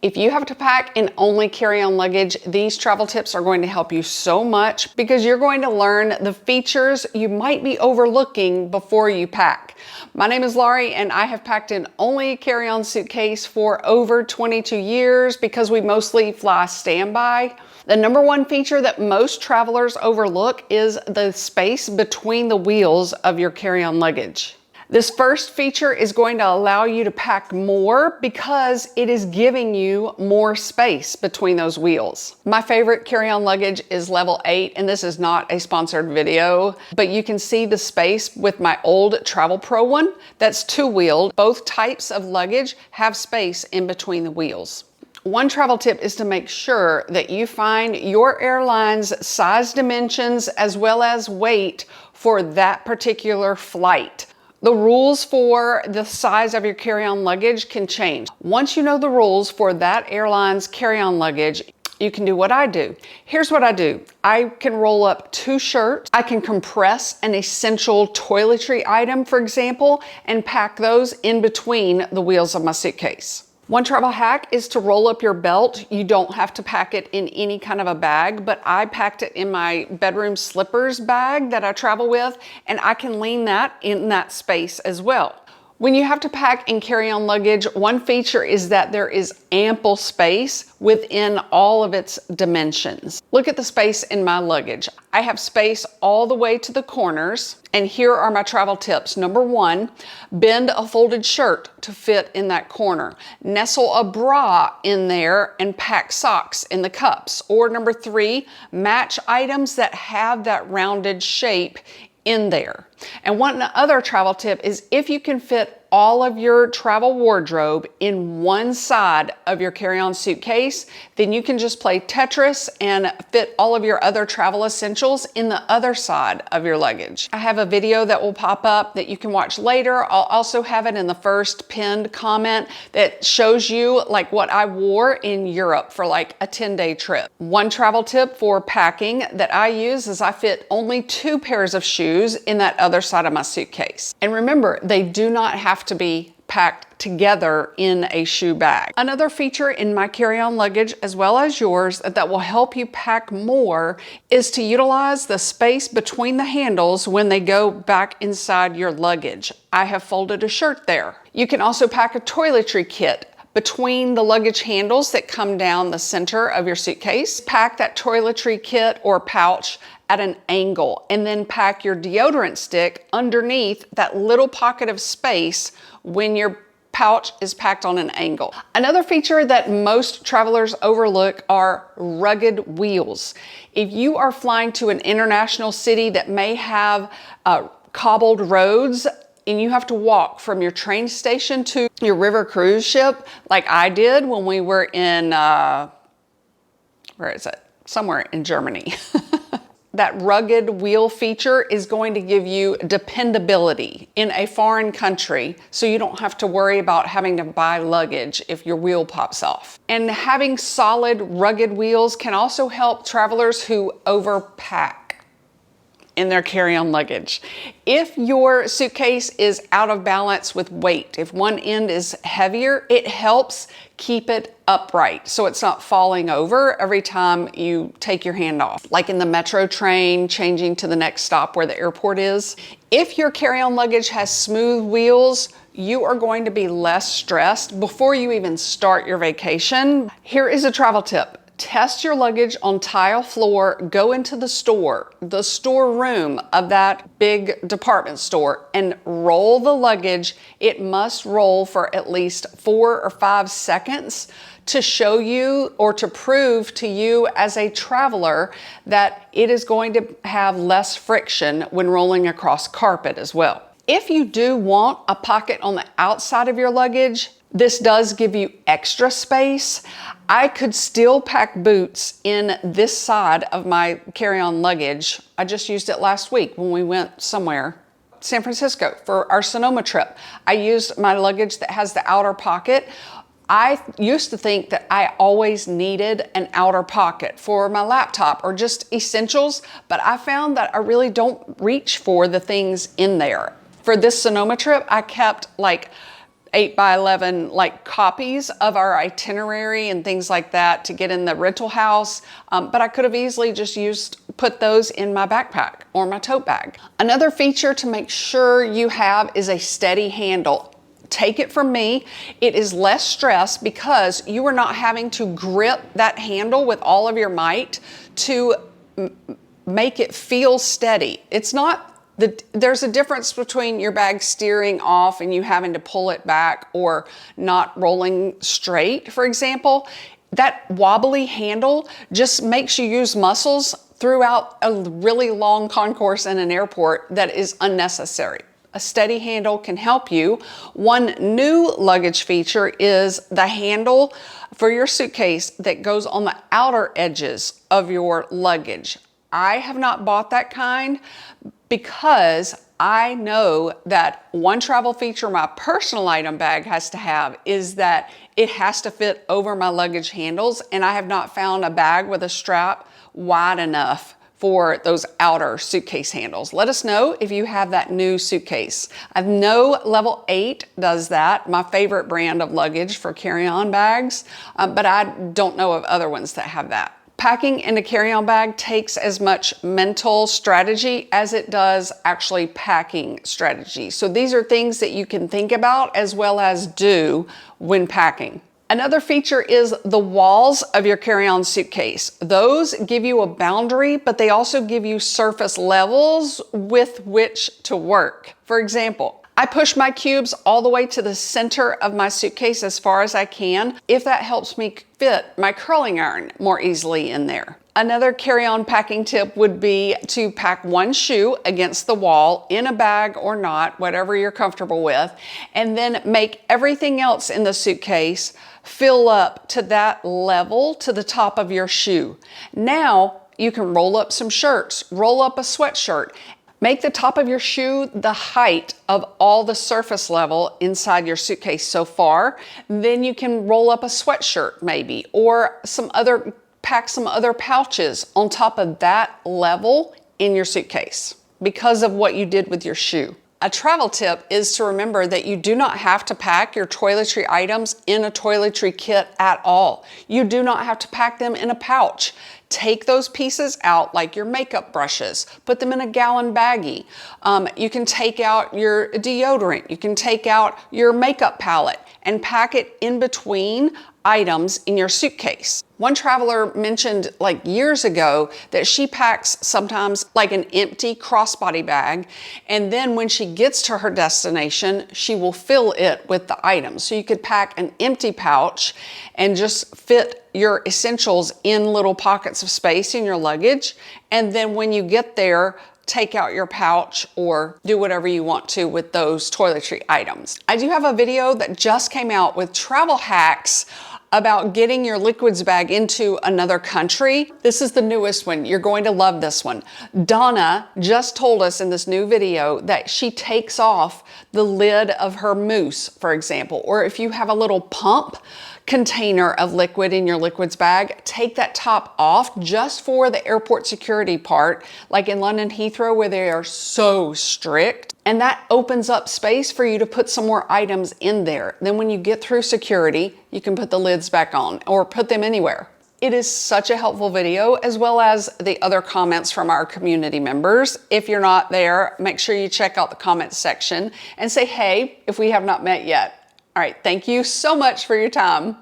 If you have to pack in only carry-on luggage, these travel tips are going to help you so much because you're going to learn the features you might be overlooking before you pack. My name is Laurie and I have packed in only carry-on suitcase for over 22 years because we mostly fly standby. The number one feature that most travelers overlook is the space between the wheels of your carry-on luggage. This first feature is going to allow you to pack more because it is giving you more space between those wheels. My favorite carry-on luggage is level 8, and this is not a sponsored video, but you can see the space with my old Travel Pro one that's two-wheeled. Both types of luggage have space in between the wheels. One travel tip is to make sure that you find your airline's size dimensions as well as weight for that particular flight. The rules for the size of your carry-on luggage can change. Once you know the rules for that airline's carry-on luggage, you can do what I do. Here's what I do. I can roll up 2 shirts. I can compress an essential toiletry item, for example, and pack those in between the wheels of my suitcase. One travel hack is to roll up your belt. You don't have to pack it in any kind of a bag, but I packed it in my bedroom slippers bag that I travel with, and I can lean that in that space as well. When you have to pack and carry-on luggage, one feature is that there is ample space within all of its dimensions. Look at the space in my luggage. I have space all the way to the corners, and here are my travel tips. Number 1, bend a folded shirt to fit in that corner. Nestle a bra in there and pack socks in the cups. Or number 3, match items that have that rounded shape in there. And one other travel tip is if you can fit all of your travel wardrobe in one side of your carry-on suitcase, then you can just play Tetris and fit all of your other travel essentials in the other side of your luggage. I have a video that will pop up that you can watch later. I'll also have it in the first pinned comment that shows you like what I wore in Europe for like a 10-day trip. One travel tip for packing that I use is I fit only 2 pairs of shoes in that other side of my suitcase. And remember, they do not have to be packed together in a shoe bag. Another feature in my carry-on luggage, as well as yours, that will help you pack more is to utilize the space between the handles when they go back inside your luggage. I have folded a shirt there. You can also pack a toiletry kit between the luggage handles that come down the center of your suitcase. Pack that toiletry kit or pouch at an angle, and then pack your deodorant stick underneath that little pocket of space when your pouch is packed on an angle. Another feature that most travelers overlook are rugged wheels. If you are flying to an international city that may have cobbled roads, and you have to walk from your train station to your river cruise ship, like I did when we were in, where is it? Somewhere in Germany. That rugged wheel feature is going to give you dependability in a foreign country, so you don't have to worry about having to buy luggage if your wheel pops off. And having solid, rugged wheels can also help travelers who overpack in their carry-on luggage. If your suitcase is out of balance with weight, if one end is heavier, it helps keep it upright so it's not falling over every time you take your hand off. Like in the metro train, changing to the next stop where the airport is. If your carry-on luggage has smooth wheels, you are going to be less stressed before you even start your vacation. Here is a travel tip. Test your luggage on tile floor, go into the storeroom of that big department store, and roll the luggage. It must roll for at least 4 or 5 seconds to show you or to prove to you as a traveler that it is going to have less friction when rolling across carpet as well. If you do want a pocket on the outside of your luggage, this does give you extra space. I could still pack boots in this side of my carry-on luggage. I just used it last week when we went somewhere, San Francisco, for our Sonoma trip. I used my luggage that has the outer pocket. I used to think that I always needed an outer pocket for my laptop or just essentials, but I found that I really don't reach for the things in there. For this Sonoma trip, I kept like 8x11 like copies of our itinerary and things like that to get in the rental house. But I could have easily just put those in my backpack or my tote bag. Another feature to make sure you have is a steady handle. Take it from me, it is less stress because you are not having to grip that handle with all of your might to make it feel steady. It's not there's a difference between your bag steering off and you having to pull it back or not rolling straight, for example. That wobbly handle just makes you use muscles throughout a really long concourse in an airport that is unnecessary. A steady handle can help you. One new luggage feature is the handle for your suitcase that goes on the outer edges of your luggage. I have not bought that kind because I know that one travel feature my personal item bag has to have is that it has to fit over my luggage handles, and I have not found a bag with a strap wide enough for those outer suitcase handles. Let us know if you have that new suitcase. I know Level 8 does that, my favorite brand of luggage for carry-on bags, but I don't know of other ones that have that. Packing in a carry-on bag takes as much mental strategy as it does actually packing strategy. So these are things that you can think about as well as do when packing. Another feature is the walls of your carry-on suitcase. Those give you a boundary, but they also give you surface levels with which to work. For example, I push my cubes all the way to the center of my suitcase as far as I can, if that helps me fit my curling iron more easily in there. Another carry-on packing tip would be to pack one shoe against the wall in a bag or not, whatever you're comfortable with, and then make everything else in the suitcase fill up to that level to the top of your shoe. Now you can roll up some shirts, roll up a sweatshirt, make the top of your shoe the height of all the surface level inside your suitcase so far. Then you can roll up a sweatshirt maybe, or pack some other pouches on top of that level in your suitcase because of what you did with your shoe. A travel tip is to remember that you do not have to pack your toiletry items in a toiletry kit at all. You do not have to pack them in a pouch. Take those pieces out, like your makeup brushes, put them in a gallon baggie. You can take out your deodorant, you can take out your makeup palette and pack it in between items in your suitcase. One traveler mentioned like years ago that she packs sometimes like an empty crossbody bag, and then when she gets to her destination, she will fill it with the items. So you could pack an empty pouch and just fit your essentials in little pockets of space in your luggage, and then when you get there, take out your pouch or do whatever you want to with those toiletry items. I do have a video that just came out with travel hacks about getting your liquids bag into another country. This is the newest one. You're going to love this one. Donna just told us in this new video that she takes off the lid of her mousse, for example, or if you have a little pump container of liquid in your liquids bag, take that top off just for the airport security part, like in London Heathrow where they are so strict. And that opens up space for you to put some more items in there. Then when you get through security, you can put the lids back on or put them anywhere. It is such a helpful video, as well as the other comments from our community members. If you're not there, make sure you check out the comments section and say hey if we have not met yet. All right, thank you so much for your time.